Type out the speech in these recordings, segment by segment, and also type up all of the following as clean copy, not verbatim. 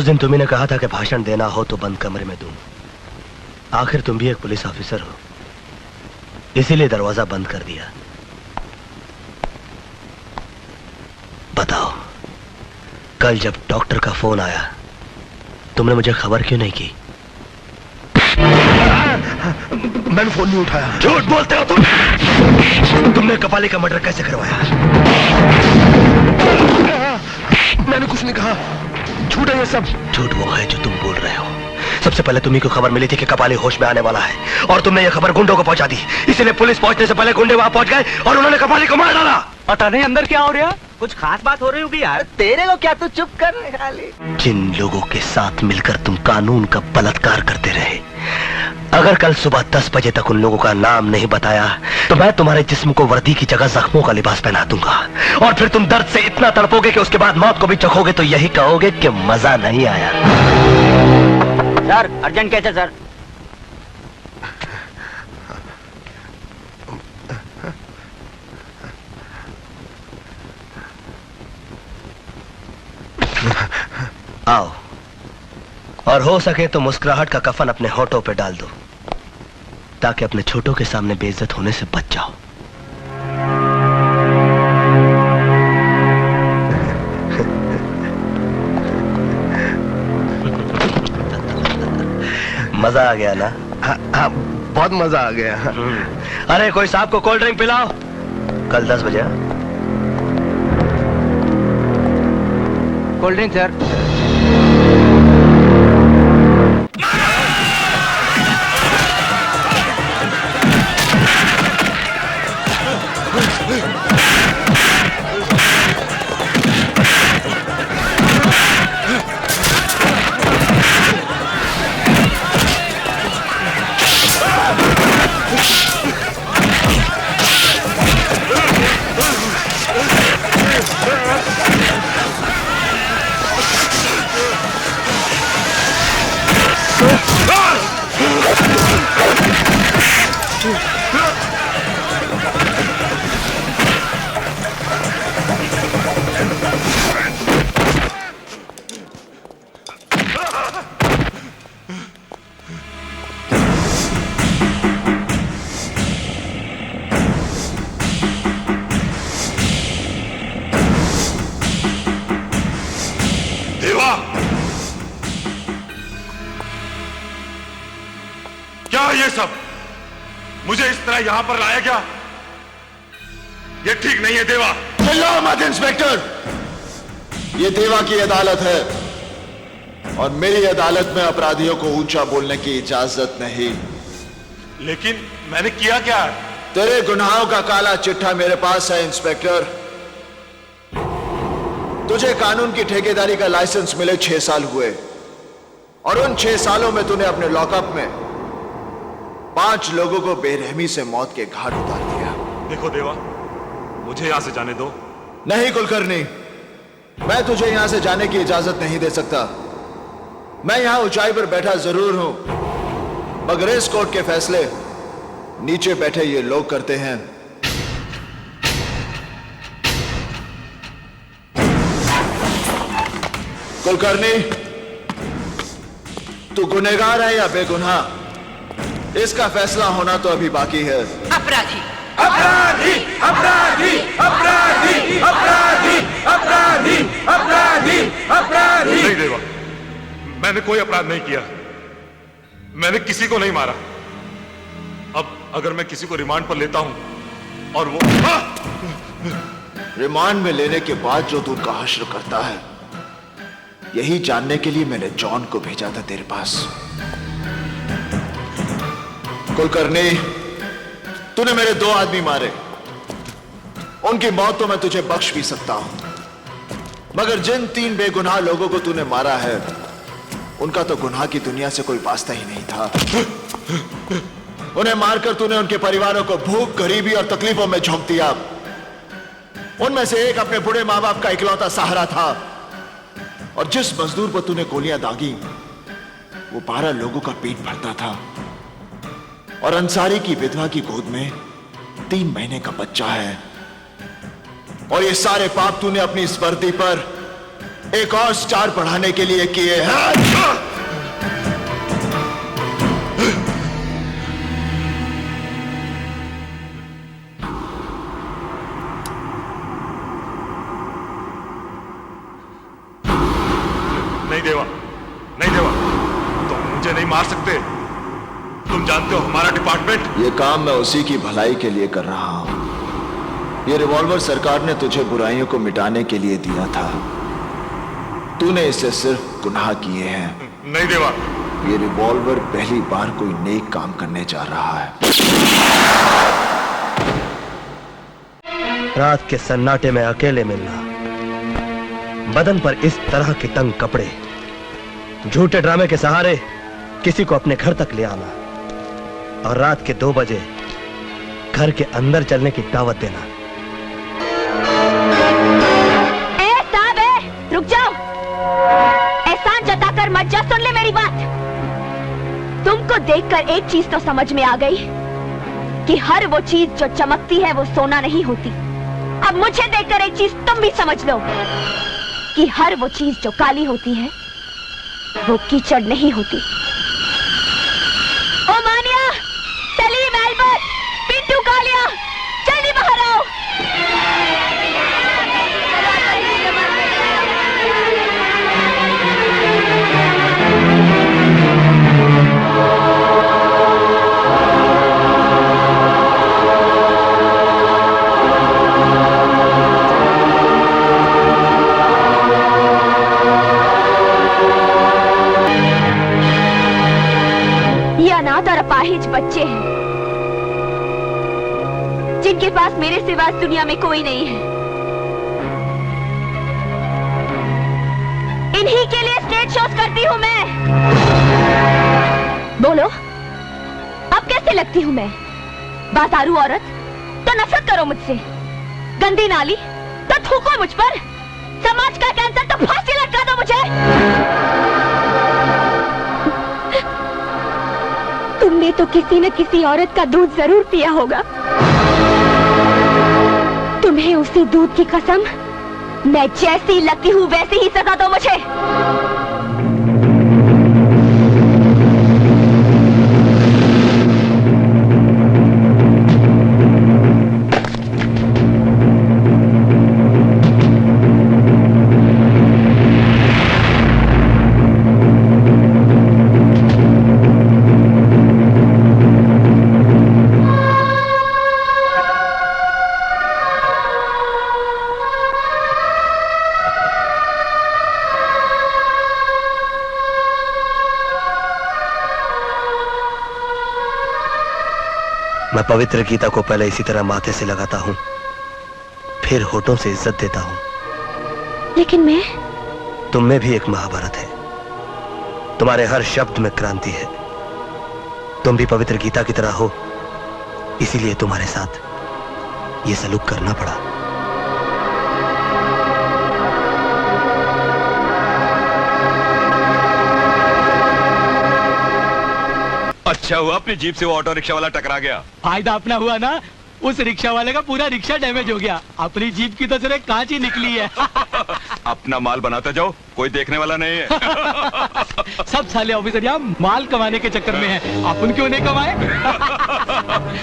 उस दिन तुम्ही ने कहा था कि भाषण देना हो तो बंद कमरे में दूं। आखिर तुम भी एक पुलिस ऑफिसर हो, इसीलिए दरवाजा बंद कर दिया। बताओ, कल जब डॉक्टर का फोन आया तुमने मुझे खबर क्यों नहीं की? मैंने फोन नहीं उठाया। झूठ बोलते हो तुम। तुमने कपाली का मर्डर कैसे करवाया? मैंने कुछ नहीं कहा, झूठ है ये सब। झूठ वो है जो तुम बोल रहे हो। सबसे पहले तुम्ही को खबर मिली थी कि कपाली होश में आने वाला है और तुमने ये खबर गुंडों को पहुंचा दी। इसलिए पुलिस पहुंचने से पहले गुंडे वहां पहुंच गए और उन्होंने कपाली को मार डाला। पता नहीं अंदर क्या हो रहा, कुछ खास बात हो रही होगी यार। तेरे को क्या, तू चुप कर खाली। जिन लोगों के साथ मिलकर तुम कानून का बलात्कार करते रहे, अगर कल सुबह 10 बजे तक उन लोगों का नाम नहीं बताया तो मैं तुम्हारे जिस्म को वर्दी की जगह जख्मों का लिबास पहना दूंगा और फिर तुम दर्द से इतना तड़पोगे कि उसके बाद मौत को भी चखोगे तो यही कहोगे कि मजा नहीं आया। सर अर्जेंट कैसे सर? आओ, और हो सके तो मुस्कुराहट का कफन अपने होठों पे डाल दो ताकि अपने छोटों के सामने बेइज्जत होने से बच जाओ। मजा आ गया ना? हाँ, बहुत मजा आ गया। अरे कोई साहब को कोल्ड ड्रिंक पिलाओ। कल 10 बजे। Cold drink sir. ये सब मुझे इस तरह यहां पर लाया गया, ये ठीक नहीं है देवा। चिल्लाओ मत इंस्पेक्टर, ये देवा की अदालत है और मेरी अदालत में अपराधियों को ऊंचा बोलने की इजाजत नहीं। लेकिन मैंने किया क्या? तेरे गुनाहों का काला चिट्ठा मेरे पास है इंस्पेक्टर। तुझे कानून की ठेकेदारी का लाइसेंस मिले 6 साल हुए और उन 6 सालों में तूने अपने लॉकअप में 5 लोगों को बेरहमी से मौत के घाट उतार दिया। देखो देवा, मुझे यहां से जाने दो। नहीं कुलकर्णी, मैं तुझे यहां से जाने की इजाजत नहीं दे सकता। मैं यहां ऊंचाई पर बैठा जरूर हूं, मगर इस कोर्ट के फैसले नीचे बैठे ये लोग करते हैं। कुलकर्णी, तू गुनहगार है या बेगुनाह, इसका फैसला होना तो अभी बाकी है। अपराधी अपराधी अपराधी अपराधी अपराधी अपराधी अपराधी अपराधी। नहीं देवा, मैंने कोई अपराध नहीं किया, मैंने किसी को नहीं मारा। अब अगर मैं किसी को रिमांड पर लेता हूं और वो रिमांड में लेने के बाद जो तू उनका हश्र करता है, यही जानने के लिए मैंने जॉन को भेजा था तेरे पास। कुलकर्णी, तूने मेरे 2 आदमी मारे, उनकी मौत तो मैं तुझे बख्श भी सकता हूं, मगर जिन 3 बेगुनाह लोगों को तूने मारा है, उनका तो गुनाह की दुनिया से कोई वास्ता ही नहीं था। उन्हें मारकर तूने उनके परिवारों को भूख, गरीबी और तकलीफों में झोंक दिया। उनमें से एक अपने बूढ़े मां बाप का इकलौता सहारा था और जिस मजदूर पर तूने गोलियां दागी वो 12 लोगों का पेट भरता था और अंसारी की विधवा की गोद में 3 महीने का बच्चा है। और ये सारे पाप तूने अपनी इस वर्दी पर एक और स्टार बढ़ाने के लिए किए हैं। नहीं देवा, नहीं देवा, तुम मुझे नहीं मार सकते। तुम जानते हो हमारा डिपार्टमेंट। ये काम मैं उसी की भलाई के लिए कर रहा हूं। ये रिवॉल्वर सरकार ने तुझे बुराइयों को मिटाने के लिए दिया था। तूने इससे सिर्फ गुनाह किए हैं। नहीं देवा, ये रिवॉल्वर पहली बार कोई नेक काम करने जा रहा है। रात के सन्नाटे में अकेले मिलना, बदन पर इस तरह के तंग कपड़े, झूठे ड्रामे के सहारे किसी को अपने घर तक ले आना और रात के 2 बजे घर के अंदर चलने की दावत देना। रुक जाओ, एहसान जताकर मत जा। सुन ले मेरी बात। तुमको देखकर एक चीज तो समझ में आ गई कि हर वो चीज जो चमकती है वो सोना नहीं होती। अब मुझे देखकर एक चीज तुम भी समझ लो कि हर वो चीज जो काली होती है वो कीचड़ नहीं होती। ओ मानिया, सलीम, एल्बर्ट, पिंटू, कालिया, जल्दी बाहर आओ। और अपाहिज बच्चे हैं जिनके पास मेरे सिवा इस दुनिया में कोई नहीं है। इन्हीं के लिए स्टेज शोज करती हूँ मैं। बोलो, अब कैसे लगती हूँ मैं? बातारू औरत तो नफरत करो मुझसे, गंदी नाली तो थूको मुझ पर, समाज का कैंसर तो फांसी लटका दो मुझे। तुमने तो किसी न किसी औरत का दूध जरूर पिया होगा। तुम्हें उसी दूध की कसम, मैं जैसी लगती हूँ वैसी ही सजा दो मुझे। मैं पवित्र गीता को पहले इसी तरह माथे से लगाता हूं, फिर होठों से इज्जत देता हूं। लेकिन मैं, तुम में भी एक महाभारत है, तुम्हारे हर शब्द में क्रांति है। तुम भी पवित्र गीता की तरह हो, इसीलिए तुम्हारे साथ ये सलूक करना पड़ा। अच्छा हुआ अपनी जीप से वो ऑटो रिक्शा वाला टकरा गया। फायदा अपना हुआ ना, उस रिक्शा वाले का पूरा रिक्शा डैमेज हो गया। अपनी जीप की तो सिर्फ कांच ही निकली है। अपना माल बनाते जाओ, कोई देखने वाला नहीं है। सब साले ऑफिसर यहाँ माल कमाने के चक्कर में है, अपन क्यों नहीं कमाए?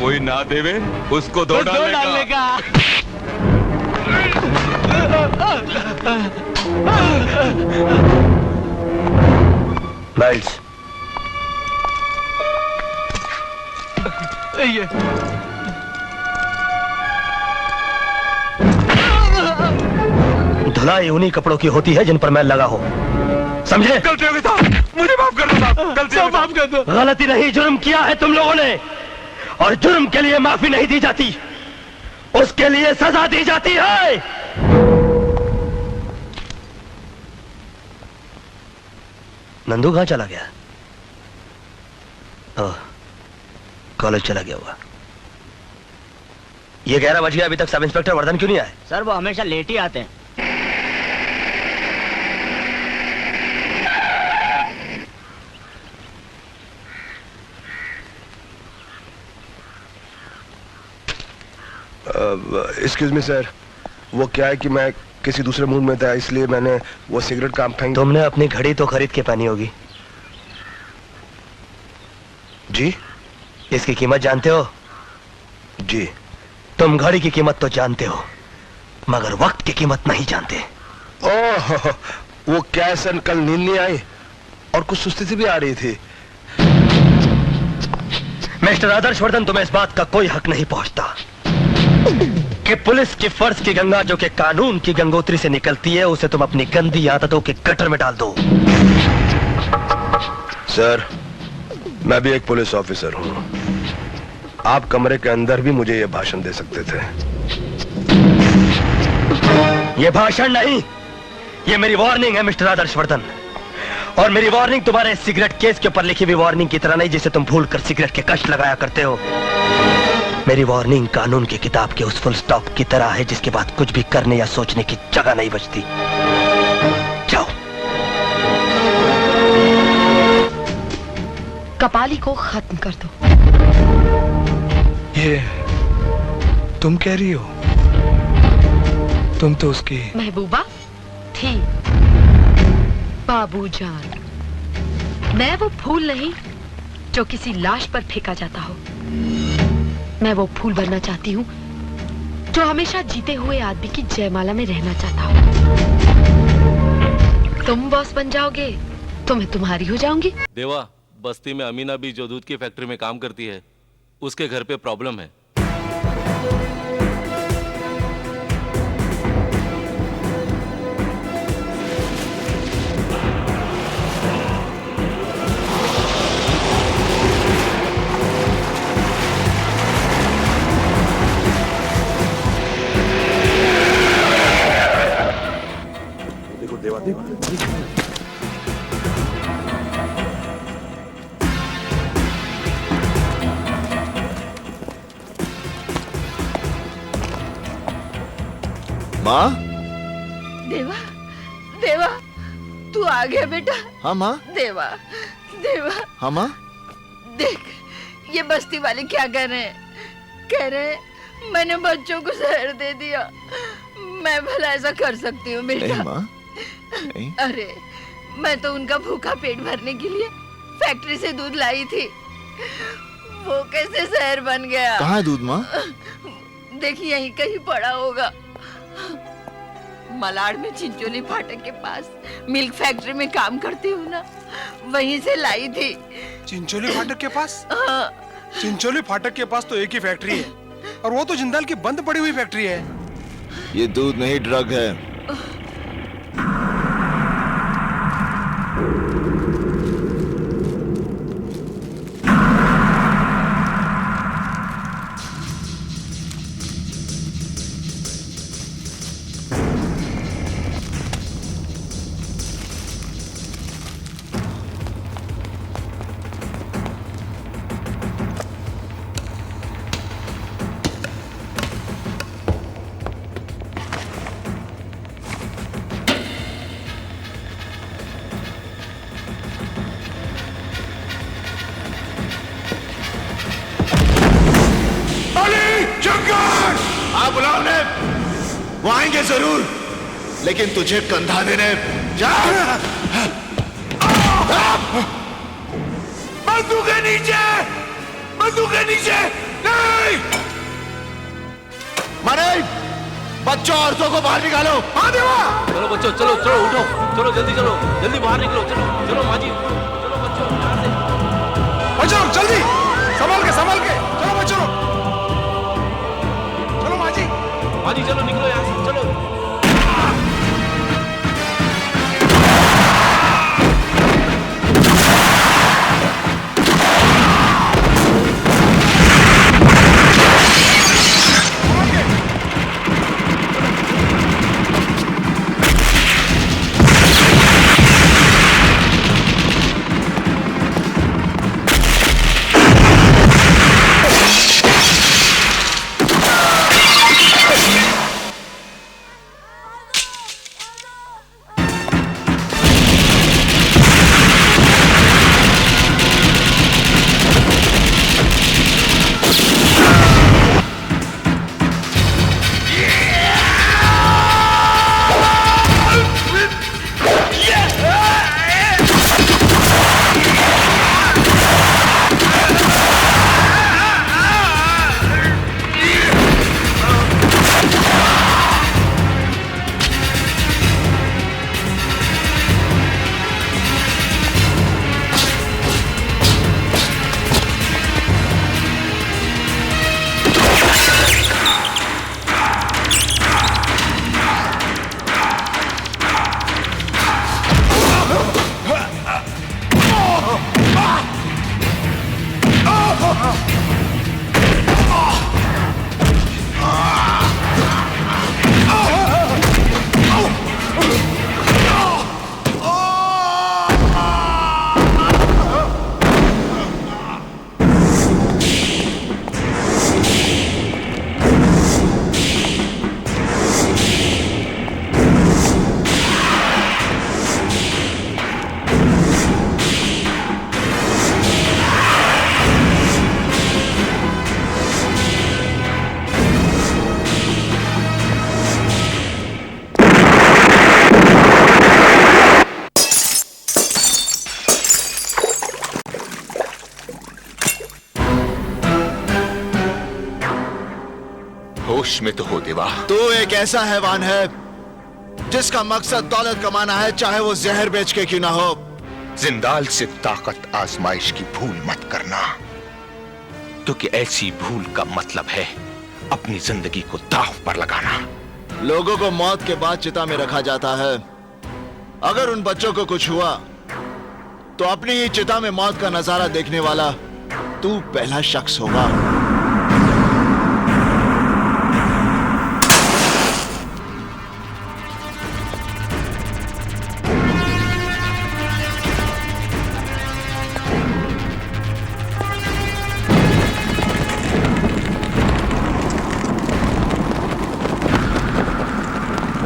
कोई ना देवे उसको दो डालने का। माइल्स, ये धुलाई उन्हीं कपड़ों की होती है जिन पर मैल लगा हो, समझे? गलती हो गई साहब, मुझे माफ कर दो साहब, गलती हो गई। माफ कर दो। गलती नहीं, जुर्म किया है तुम लोगों ने, और जुर्म के लिए माफी नहीं दी जाती, उसके लिए सजा दी जाती है। नंदू कहां चला गया? ओह, कॉलेज चला गया हुआ। ये 11 बज गया, अभी तक सब इंस्पेक्टर वर्धन क्यों नहीं आए? सर वो हमेशा लेट ही आते हैं। एक्सक्यूज मी सर, वो क्या है कि मैं किसी दूसरे मूड में था, इसलिए मैंने वो सिगरेट काम फेंक। तुमने अपनी घड़ी तो खरीद के पहनी होगी। जी इसकी कीमत जानते हो? जी। तुम घड़ी की कीमत तो जानते हो, मगर वक्त की कीमत नहीं जानते। ओह, वो क्या सन, कल नींद नहीं आई और कुछ सुस्ती सी भी आ रही थी। मिस्टर आदर्शवर्धन, तुम्हें इस बात का कोई हक नहीं पहुंचता कि पुलिस की फर्ज की गंगा जो कि कानून की गंगोत्री से निकलती है, उसे तुम अपनी गंदी आदतों के गटर में डाल दो। सर, मैं भी एक पुलिस ऑफिसर हूं। आप कमरे के अंदर भी मुझे यह भाषण दे सकते थे। यह भाषण नहीं, यह मेरी वार्निंग है मिस्टर आदर्शवर्धन। और मेरी वार्निंग तुम्हारे सिगरेट केस के ऊपर लिखी हुई वार्निंग की तरह नहीं, जिसे तुम भूलकर सिगरेट के कष्ट लगाया करते हो। मेरी वार्निंग कानून की किताब के उस फुल स्टॉप की तरह है जिसके बाद कुछ भी करने या सोचने की जगह नहीं बचती। जाओ। कपाली को खत्म कर दो। ये तुम कह रही हो? तुम तो उसकी महबूबा थी। बाबू जान, मैं वो फूल नहीं जो किसी लाश पर फेंका जाता हो। मैं वो फूल बनना चाहती हूँ जो हमेशा जीते हुए आदमी की जयमाला में रहना चाहता हूँ। तुम बॉस बन जाओगे तो मैं तुम्हारी हो जाऊंगी। देवा, बस्ती में अमीना भी जो दूध की फैक्ट्री में काम करती है, उसके घर पे प्रॉब्लम है। देखो देवा, देवा माँ। देवा, देवा, तू आ गया बेटा। हाँ माँ। देवा, देवा। हाँ माँ। देख, ये बस्ती वाले क्या कर रहे हैं? कह रहे हैं मैंने बच्चों को जहर दे दिया। मैं भला ऐसा कर सकती हूँ बेटा? नहीं माँ, नहीं। अरे, मैं तो उनका भूखा पेट भरने के लिए फैक्ट्री से दूध लाई थी। वो कैसे जहर बन गया? कहाँ है दूध माँ? देखिए, यहीं कहीं पड़ा होगा। मलाड में चिंचोली फाटक के पास मिल्क फैक्ट्री में काम करती हूँ ना, वहीं से लाई थी। चिंचोली फाटक के पास? हाँ। चिंचोली फाटक के पास तो एक ही फैक्ट्री है और वो तो जिंदाल की बंद पड़ी हुई फैक्ट्री है। ये दूध नहीं, ड्रग है। बुलाओ ने, वो आएंगे जरूर, लेकिन तुझे कंधा देने। जा। बंदूक के नीचे, बंदूक के नीचे। नहीं। मारे, बच्चों औरतों को बाहर निकालो। हाँ देवा। चलो बच्चों, चलो चलो, उठो, चलो जल्दी, चलो जल्दी बाहर निकलो। चलो चलो माँ जी, चलो बच्चों, यहाँ से। बच्चों जल्दी, संभाल के, संभाल के। चलो बच्चों, चलो माँ जी। माँ जी चलो, निकलो यहाँ से, चलो। होश में तो हो देवा। तू एक ऐसा हैवान है जिसका मकसद दौलत कमाना है, चाहे वो जहर बेच के क्यों ना हो। जिंदाल से ताकत आजमाइश की भूल मत करना, क्योंकि ऐसी भूल का मतलब है अपनी जिंदगी को दांव पर लगाना। लोगों को मौत के बाद चिता में रखा जाता है। अगर उन बच्चों को कुछ हुआ तो अपनी ही चिता में मौत का नजारा देखने वाला तू पहला शख्स होगा।